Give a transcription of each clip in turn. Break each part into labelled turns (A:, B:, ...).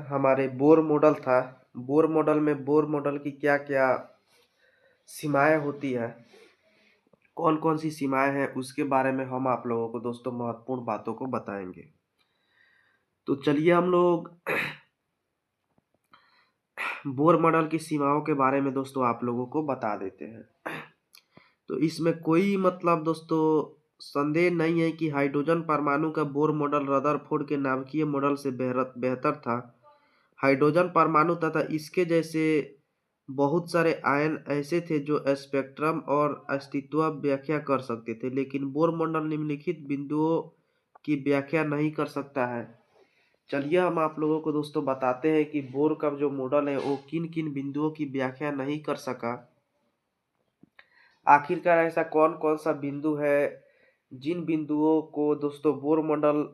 A: हमारे Bohr model था। Bohr model में बोर मॉडल की क्या क्या सीमाएं होती है, कौन कौन सी सीमाएं हैं, उसके बारे में हम आप लोगों को दोस्तों महत्वपूर्ण बातों को बताएंगे। तो चलिए हम लोग बोर मॉडल की सीमाओं के बारे में दोस्तों आप लोगों को बता देते हैं। तो इसमें कोई मतलब दोस्तों संदेह नहीं है कि हाइड्रोजन परमाणु का बोर मॉडल रदरफोर्ड के नाभिकीय मॉडल से बेहतर था। हाइड्रोजन परमाणु तथा इसके जैसे बहुत सारे आयन ऐसे थे जो स्पेक्ट्रम और अस्तित्व व्याख्या कर सकते थे, लेकिन बोर मॉडल निम्नलिखित बिंदुओं की व्याख्या नहीं कर सकता है। चलिए हम आप लोगों को दोस्तों बताते हैं कि बोर का जो मॉडल है वो किन किन बिंदुओं की व्याख्या नहीं कर सका। आखिरकार ऐसा कौन कौन सा बिंदु है जिन बिंदुओं को दोस्तों बोर मॉडल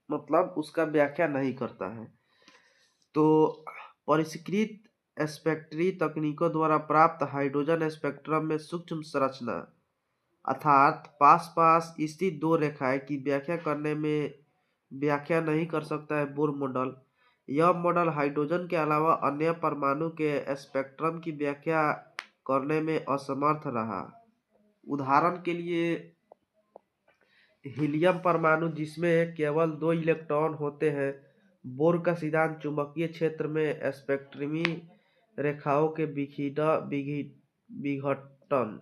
A: मतलब उसका व्याख्या नहीं करता है। तो परिष्कृत स्पेक्ट्री तकनीकों द्वारा प्राप्त हाइड्रोजन स्पेक्ट्रम में सूक्ष्म संरचना अर्थात पास पास स्थित दो रेखाएं की व्याख्या नहीं कर सकता है बोर मॉडल। यह मॉडल हाइड्रोजन के अलावा अन्य परमाणु के स्पेक्ट्रम की व्याख्या करने में असमर्थ रहा। उदाहरण के लिए हीलियम परमाणु जिसमें केवल 2 इलेक्ट्रॉन होते हैं। बोर का सिद्धांत चुंबकीय क्षेत्र में स्पेक्ट्रमी रेखाओं के विघटन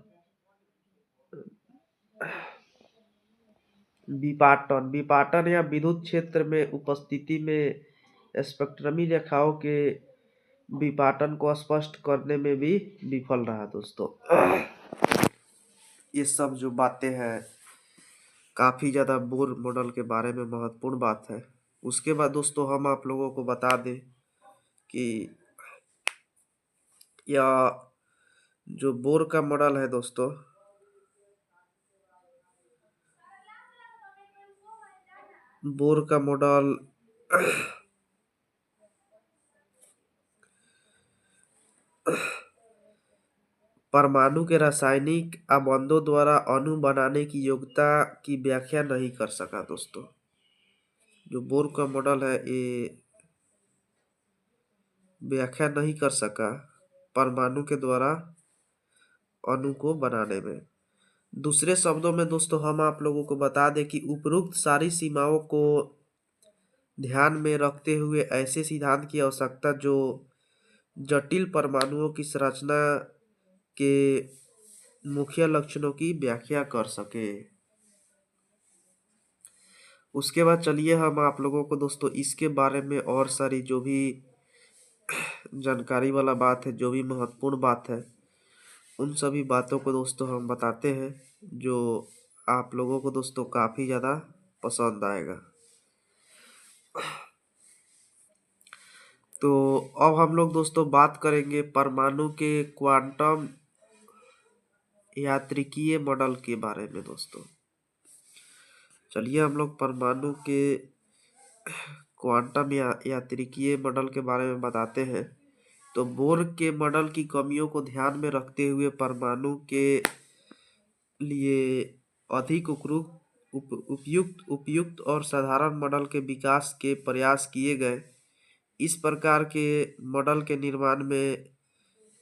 A: विपाटन या विद्युत क्षेत्र में उपस्थिति में स्पेक्ट्रमी रेखाओं के विपाटन को स्पष्ट करने में भी विफल रहा दोस्तों। ये सब जो बातें हैं काफ़ी ज़्यादा बोर मॉडल के बारे में महत्वपूर्ण बात है। उसके बाद दोस्तों हम आप लोगों को बता दें कि यह जो बोर का मॉडल है दोस्तों, बोर का मॉडल परमाणु के रासायनिक आबंधों द्वारा अणु बनाने की योग्यता की व्याख्या नहीं कर सका दोस्तों। जो बोर का मॉडल है ये व्याख्या नहीं कर सका परमाणु के द्वारा अणु को बनाने में। दूसरे शब्दों में दोस्तों हम आप लोगों को बता दें कि उपरोक्त सारी सीमाओं को ध्यान में रखते हुए ऐसे सिद्धांत की आवश्यकता जो जटिल परमाणुओं की संरचना के मुख्य लक्षणों की व्याख्या कर सके। उसके बाद चलिए हम आप लोगों को दोस्तों इसके बारे में और सारी जो भी जानकारी वाला बात है, जो भी महत्वपूर्ण बात है, उन सभी बातों को दोस्तों हम बताते हैं जो आप लोगों को दोस्तों काफ़ी ज़्यादा पसंद आएगा। तो अब हम लोग दोस्तों बात करेंगे परमाणु के क्वांटम यांत्रिकीय मॉडल के बारे में दोस्तों। चलिए हम लोग परमाणु के क्वांटम यांत्रिकीय मॉडल के बारे में बताते हैं। तो बोर के मॉडल की कमियों को ध्यान में रखते हुए परमाणु के लिए अधिक उपयुक्त और साधारण मॉडल के विकास के प्रयास किए गए। इस प्रकार के मॉडल के निर्माण में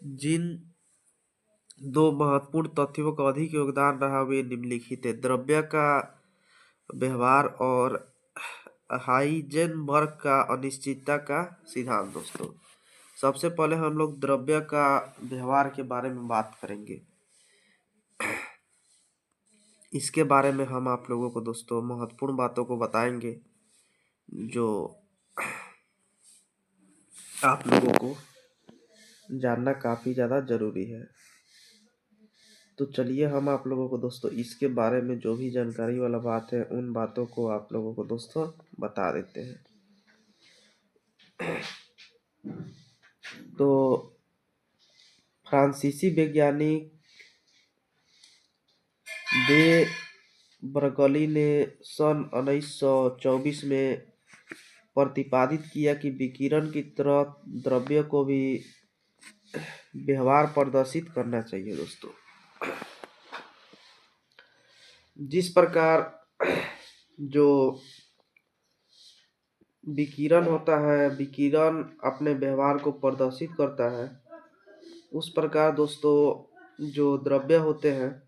A: जिन दो महत्वपूर्ण तथ्यों का अधिक योगदान रहा वे निम्नलिखित है: द्रव्य का व्यवहार और हाइजेनबर्ग का अनिश्चितता का सिद्धांत। दोस्तों सबसे पहले हम लोग द्रव्य का व्यवहार के बारे में बात करेंगे। इसके बारे में हम आप लोगों को दोस्तों महत्वपूर्ण बातों को बताएंगे जो आप लोगों को जानना काफ़ी ज़्यादा ज़रूरी है। तो चलिए हम आप लोगों को दोस्तों इसके बारे में जो भी जानकारी वाला बात है उन बातों को आप लोगों को दोस्तों बता देते हैं। तो फ्रांसीसी वैज्ञानिक दे ब्रगली ने सन 1924 में प्रतिपादित किया कि विकिरण की तरह द्रव्य को भी व्यवहार प्रदर्शित करना चाहिए। दोस्तों जिस प्रकार जो विकिरण होता है, विकिरण अपने व्यवहार को प्रदर्शित करता है। उस प्रकार दोस्तों जो द्रव्य होते हैं,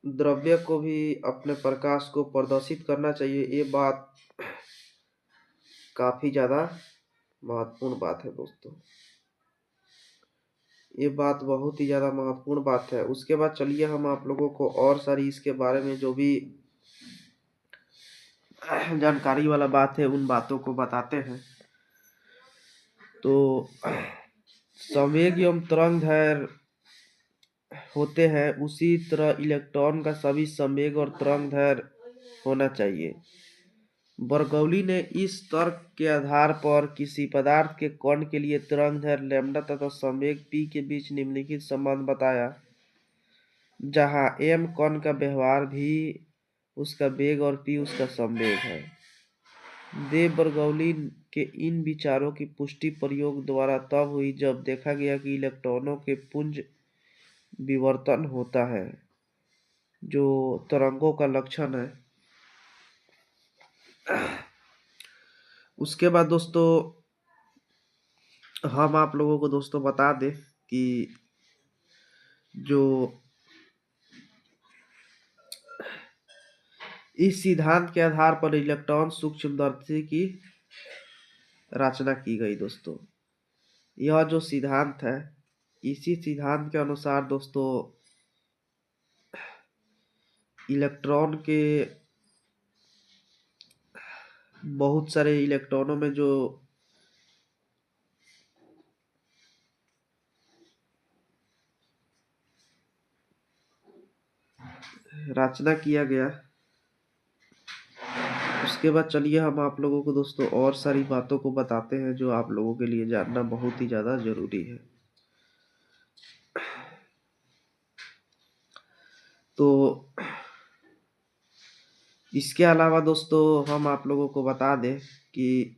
A: द्रव्य को भी अपने प्रकाश को प्रदर्शित करना चाहिए। ये बात काफी ज्यादा महत्वपूर्ण बात है दोस्तों। ये बात बहुत ही ज्यादा महत्वपूर्ण बात है। उसके बाद चलिए हम आप लोगों को और सारी इसके बारे में जो भी जानकारी वाला बात है उन बातों को बताते हैं। तो संवेग एवं तरंग दैर्घ्य होते हैं, उसी तरह इलेक्ट्रॉन का सभी संवेग और तरंग दैर्घ्य होना चाहिए। बरगौली ने इस तर्क के आधार पर किसी पदार्थ के कण के लिए तरंग दैर्घ्य लैम्ब्डा तथा संवेग p के बीच निम्नलिखित संबंध बताया, जहां m कण का व्यवहार भी उसका वेग और p उसका संवेग है। दे बरगौली के इन विचारों की पुष्टि प्रयोग द्वारा तब हुई जब देखा गया कि इलेक्ट्रॉनों के पुंज विवर्तन होता है, जो तरंगों का लक्षण है। उसके बाद दोस्तों हम आप लोगों को दोस्तों बता दें कि जो इस सिद्धांत के आधार पर इलेक्ट्रॉन सूक्ष्मदर्शी की रचना की गई दोस्तों। यह जो सिद्धांत है, इसी सिद्धांत के अनुसार दोस्तों इलेक्ट्रॉन के बहुत सारे इलेक्ट्रॉनों में जो रचना किया गया। उसके बाद चलिए हम आप लोगों को दोस्तों और सारी बातों को बताते हैं जो आप लोगों के लिए जानना बहुत ही ज़्यादा जरूरी है। तो इसके अलावा दोस्तों हम आप लोगों को बता दें कि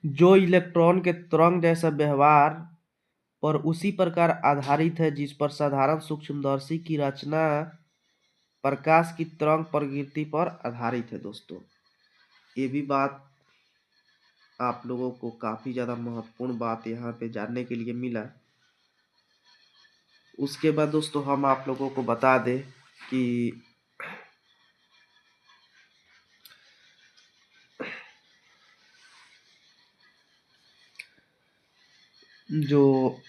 A: जो इलेक्ट्रॉन के तरंग जैसा व्यवहार पर उसी प्रकार आधारित है जिस पर साधारण सूक्ष्मदर्शी की रचना प्रकाश की तरंग प्रकृति पर आधारित है दोस्तों। ये भी बात आप लोगों को काफी ज्यादा महत्वपूर्ण बात यहाँ पे जानने के लिए मिला। उसके बाद दोस्तों हम आप लोगों को बता दें कि जो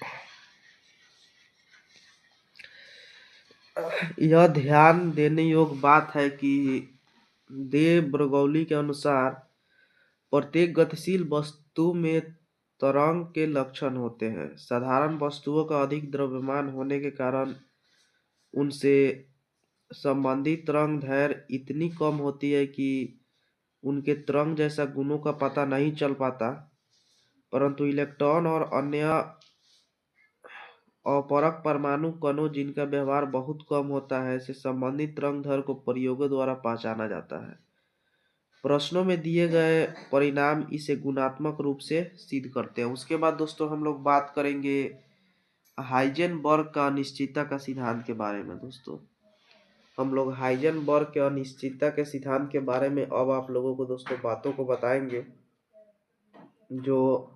A: यह ध्यान देने योग्य बात है कि दे ब्रगौली के अनुसार प्रत्येक गतिशील वस्तु में तरंग के लक्षण होते हैं। साधारण वस्तुओं का अधिक द्रव्यमान होने के कारण उनसे संबंधित तरंग दैर्घ्य इतनी कम होती है कि उनके तरंग जैसा गुणों का पता नहीं चल पाता, परंतु इलेक्ट्रॉन और अन्य अपरक परमाणु कणों जिनका व्यवहार बहुत कम होता है से संबंधित तरंग दैर्घ्य को प्रयोगों द्वारा पहचाना जाता है। प्रश्नों में दिए गए परिणाम इसे गुणात्मक रूप से सिद्ध करते हैं। उसके बाद दोस्तों हम लोग बात करेंगे हाइजेनबर्ग का अनिश्चितता का सिद्धांत के बारे में। दोस्तों हम लोग हाइजेनबर्ग के अनिश्चितता के सिद्धांत के बारे में अब आप लोगों को दोस्तों बातों को बताएंगे जो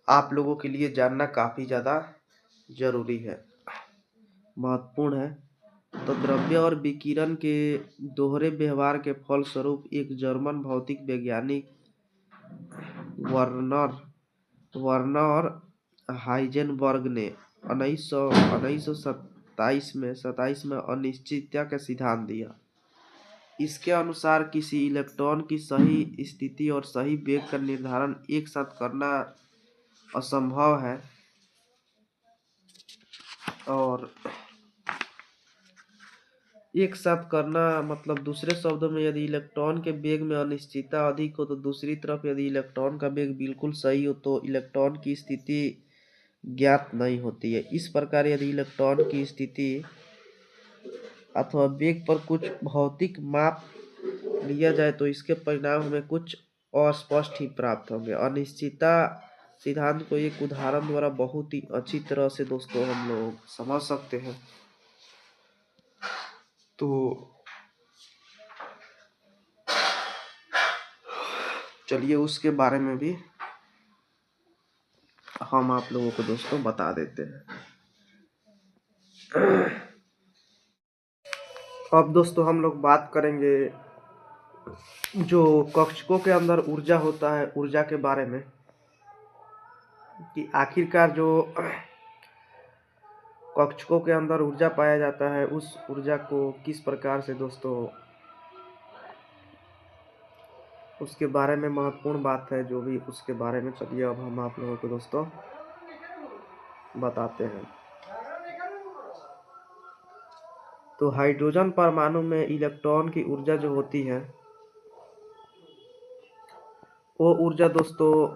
A: आप लोगों के लिए जानना काफी ज्यादा जरूरी है, महत्वपूर्ण है। तो द्रव्य और विकिरण के दोहरे व्यवहार के फलस्वरूप एक जर्मन भौतिक वैज्ञानिक वर्नर वर्नर हाइजेनबर्ग ने 1927 में अनिश्चितता का सिद्धांत दिया। इसके अनुसार किसी इलेक्ट्रॉन की सही स्थिति और सही वेग का निर्धारण एक साथ करना असंभव है, और एक साथ करना मतलब दूसरे शब्दों में यदि इलेक्ट्रॉन के वेग में अनिश्चितता अधिक हो तो दूसरी तरफ यदि इलेक्ट्रॉन का वेग बिल्कुल सही हो तो इलेक्ट्रॉन की स्थिति ज्ञात नहीं होती है। इस प्रकार यदि इलेक्ट्रॉन की स्थिति अथवा वेग पर कुछ भौतिक माप लिया जाए तो इसके परिणाम हमें कुछ अस्पष्ट ही प्राप्त होंगे। अनिश्चितता सिद्धांत को एक उदाहरण द्वारा बहुत ही अच्छी तरह से दोस्तों हम लोग समझ सकते हैं। तो चलिए उसके बारे में भी हम आप लोगों को दोस्तों बता देते हैं। अब दोस्तों हम लोग बात करेंगे जो कक्षकों के अंदर ऊर्जा होता है, ऊर्जा के बारे में, कि आखिरकार जो कक्षकों के अंदर ऊर्जा पाया जाता है उस ऊर्जा को किस प्रकार से दोस्तों, उसके बारे में महत्वपूर्ण बात है जो भी, उसके बारे में चलिए अब हम आप लोगों को दोस्तों बताते हैं। तो हाइड्रोजन परमाणु में इलेक्ट्रॉन की ऊर्जा जो होती है वो ऊर्जा दोस्तों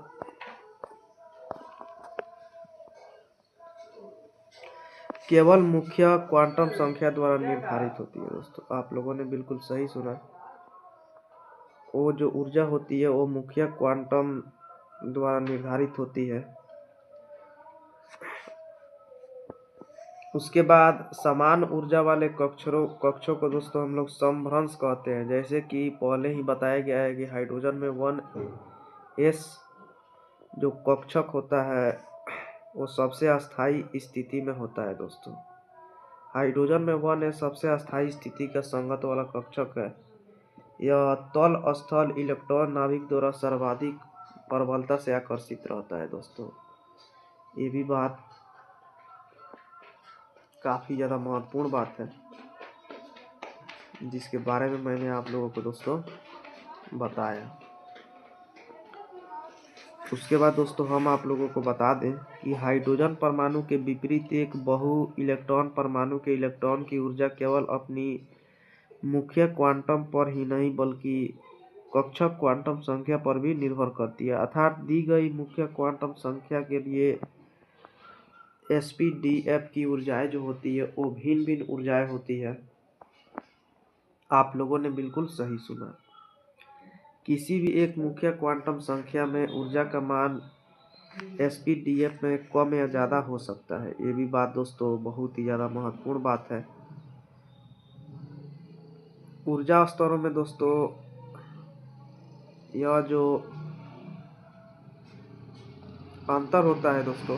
A: केवल मुख्य क्वांटम संख्या द्वारा निर्धारित होती है। दोस्तों आप लोगों ने बिल्कुल सही सुना, वो जो ऊर्जा होती है वो मुख्य क्वांटम द्वारा निर्धारित होती है। उसके बाद समान ऊर्जा वाले कक्षों को दोस्तों हम लोग समभ्रंश कहते हैं। जैसे कि पहले ही बताया गया है कि हाइड्रोजन में 1s जो कक्षक होता है वो सबसे अस्थायी स्थिति में होता है। दोस्तों हाइड्रोजन में 1s सबसे अस्थायी स्थिति का संगत वाला कक्षक है। यह तल स्थल इलेक्ट्रॉन नाभिक द्वारा सर्वाधिक प्रबलता से आकर्षित रहता है। दोस्तों ये भी बात काफ़ी ज़्यादा महत्वपूर्ण बात है जिसके बारे में मैंने आप लोगों को दोस्तों बताया। उसके बाद दोस्तों हम आप लोगों को बता दें कि हाइड्रोजन परमाणु के विपरीत एक बहु इलेक्ट्रॉन परमाणु के इलेक्ट्रॉन की ऊर्जा केवल अपनी मुख्य क्वांटम पर ही नहीं बल्कि कक्षक क्वांटम संख्या पर भी निर्भर करती है। अर्थात दी गई मुख्य क्वांटम संख्या के लिए sp-df की ऊर्जाएं जो होती है वो भिन्न भिन्न ऊर्जाएं होती है। आप लोगों ने बिल्कुल सही सुना, किसी भी एक मुख्य क्वांटम संख्या में ऊर्जा का मान sp-df में कम या ज़्यादा हो सकता है। ये भी बात दोस्तों बहुत ही ज़्यादा महत्वपूर्ण बात है। ऊर्जा स्तरों में दोस्तों यह जो अंतर होता है दोस्तों,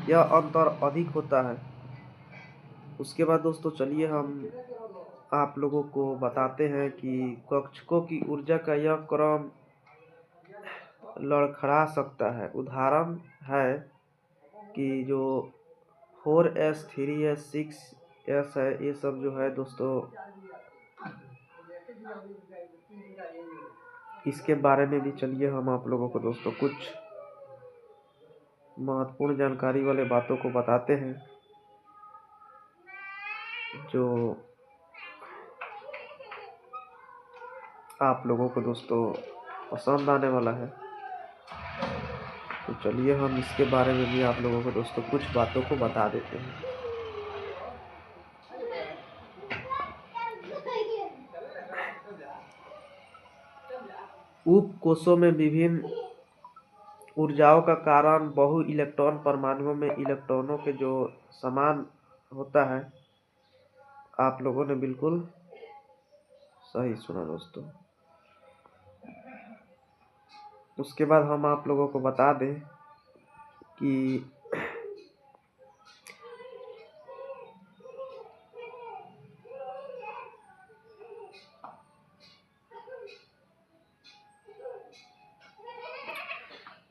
A: यह अंतर अधिक होता है। उसके बाद दोस्तों चलिए हम आप लोगों को बताते हैं कि कक्षकों की ऊर्जा का यह क्रम लड़खड़ा सकता है। उदाहरण है कि जो 4s 3s 6s है, ये सब जो है दोस्तों इसके बारे में भी चलिए हम आप लोगों को दोस्तों कुछ महत्वपूर्ण जानकारी वाले बातों को बताते हैं जो आप लोगों को दोस्तों पसंद आने वाला है। तो चलिए हम इसके बारे में भी आप लोगों को दोस्तों कुछ बातों को बता देते हैं। उप कोशों में विभिन्न ऊर्जाओं का कारण बहु इलेक्ट्रॉन परमाणुओं में इलेक्ट्रॉनों के जो समान होता है। आप लोगों ने बिल्कुल सही सुना दोस्तों। उसके बाद हम आप लोगों को बता दें कि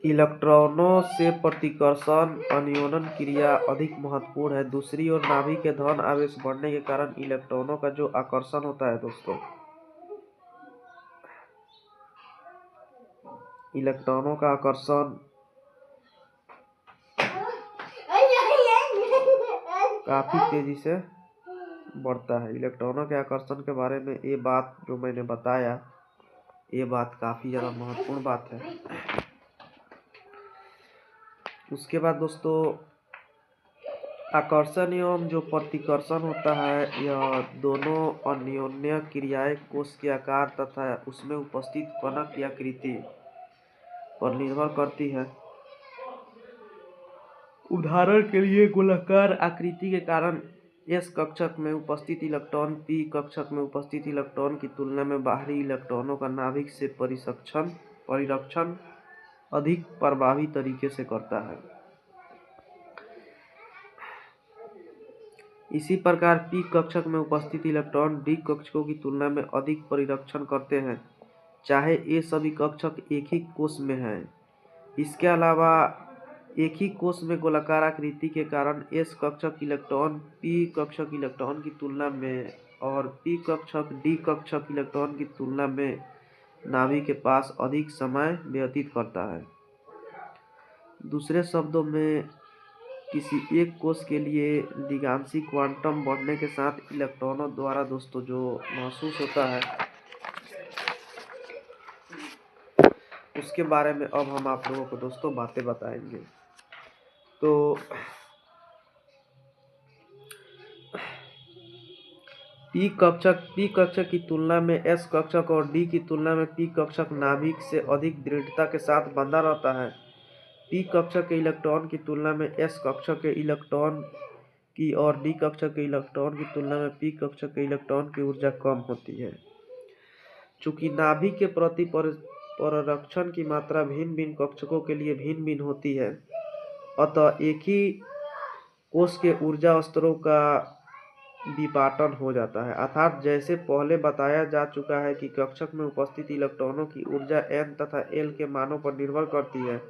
A: इलेक्ट्रॉनों से प्रतिकर्षण अन्योन्य क्रिया अधिक महत्वपूर्ण है। दूसरी ओर नाभिक के धन आवेश बढ़ने के कारण इलेक्ट्रॉनों का जो आकर्षण होता है दोस्तों, इलेक्ट्रॉनों का आकर्षण काफी तेजी से बढ़ता है। इलेक्ट्रॉनों के आकर्षण के बारे में ये बात जो मैंने बताया, ये बात काफी ज्यादा महत्वपूर्ण बात है। उसके बाद दोस्तों आकर्षण एवं जो प्रतिकर्षण होता है, यह दोनों अन्योन्य क्रियाएं कोश के आकार तथा उसमें उपस्थित कणक की आकृति पर निर्भर करती है। उदाहरण के लिए गोलाकार आकृति के कारण एस कक्षक में उपस्थित इलेक्ट्रॉन पी कक्षक में उपस्थित इलेक्ट्रॉन की तुलना में बाहरी इलेक्ट्रॉनों का नाभिक से परिरक्षण अधिक प्रभावी तरीके से करता है। इसी प्रकार पी कक्षक में उपस्थित इलेक्ट्रॉन डी कक्षकों की तुलना में अधिक परिरक्षण करते हैं, चाहे ये सभी कक्षक एक ही कोश में हैं। इसके अलावा एक ही कोश में गोलाकार आकृति के कारण एस कक्षक इलेक्ट्रॉन पी कक्षक इलेक्ट्रॉन की तुलना में और पी कक्षक डी कक्षक इलेक्ट्रॉन की तुलना में नाभिक के पास अधिक समय व्यतीत करता है। दूसरे शब्दों में किसी एक कोश के लिए दिगांशी क्वांटम बढ़ने के साथ इलेक्ट्रॉनों द्वारा दोस्तों जो महसूस होता है उसके बारे में अब हम आप लोगों को दोस्तों बातें बताएंगे। तो पी कक्षक की तुलना में एस कक्षक और डी की तुलना में पी कक्षक नाभिक से अधिक दृढ़ता के साथ बंधा रहता है। पी कक्षक के इलेक्ट्रॉन की तुलना में एस कक्षक के इलेक्ट्रॉन की और डी कक्षक के इलेक्ट्रॉन की तुलना में पी कक्षक के इलेक्ट्रॉन की ऊर्जा कम होती है। चूंकि नाभिक के प्रति परिरक्षण की मात्रा भिन्न भिन्न कक्षकों के लिए भिन्न भिन्न होती है, अतः एक ही कोश के ऊर्जा स्तरों का विपाटन हो जाता है। अर्थात जैसे पहले बताया जा चुका है कि कक्षक में उपस्थित इलेक्ट्रॉनों की ऊर्जा n तथा l के मानों पर निर्भर करती है।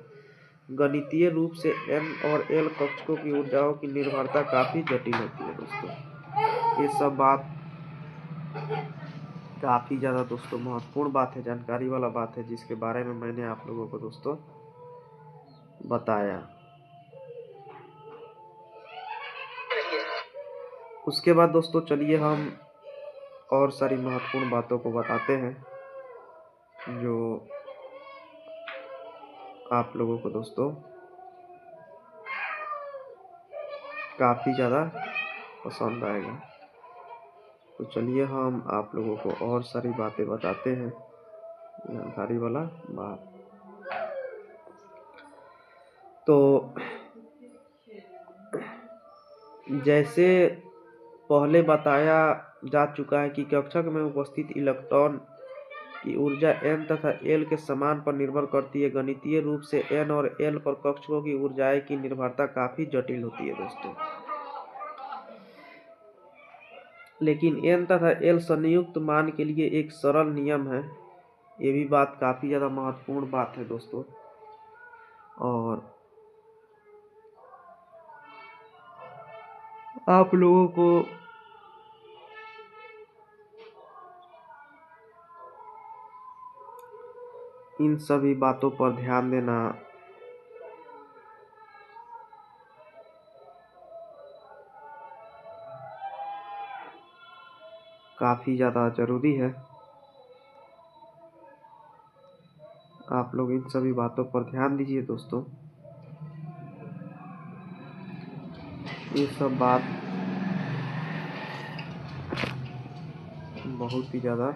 A: गणितीय रूप से n और l कक्षकों की ऊर्जाओं की निर्भरता काफी जटिल होती है दोस्तों। ये सब बात काफी ज्यादा दोस्तों महत्वपूर्ण बात है, जानकारी वाला बात है, जिसके बारे में मैंने आप लोगों को दोस्तों बताया। उसके बाद दोस्तों चलिए हम और सारी महत्वपूर्ण बातों को बताते हैं जो आप लोगों को दोस्तों काफ़ी ज़्यादा पसंद आएगा। तो चलिए हम आप लोगों को और सारी बातें बताते हैं, जानकारी वाला बात। तो जैसे पहले बताया जा चुका है कि कक्षक में उपस्थित इलेक्ट्रॉन की ऊर्जा n तथा l के समान पर निर्भर करती है। गणितीय रूप से n और l पर कक्षकों की ऊर्जाएं की निर्भरता काफी जटिल होती है दोस्तों। लेकिन n तथा l संयुक्त मान के लिए एक सरल नियम है। ये भी बात काफी ज्यादा महत्वपूर्ण बात है दोस्तों। और आप लोगों को इन सभी बातों पर ध्यान देना काफी ज्यादा जरूरी है। आप लोग इन सभी बातों पर ध्यान दीजिए दोस्तों। ये सब बात बहुत ही ज्यादा